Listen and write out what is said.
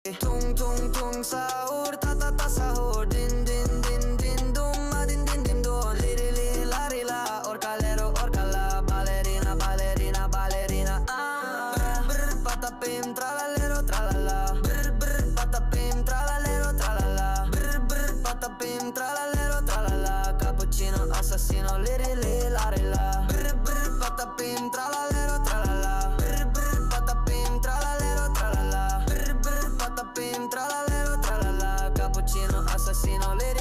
Tung tung tung sahur, ta ta ta sahur. Din din din din dum, ma din din din dum. Liri li la ri la, orcalero orcala. Ballerina ballerina ballerina. Brr brr patapim tralalero tralala. Brr brr patapim tralalero tralala. Brr brr patapim tralalero tralala. Cappuccino assassino, liri li la ri la. Brr brr patapim tralalero tralala. Brr brr patapim tralalero tralala. Brr brr patapim tralalero tralala. Cappuccino assassino, liri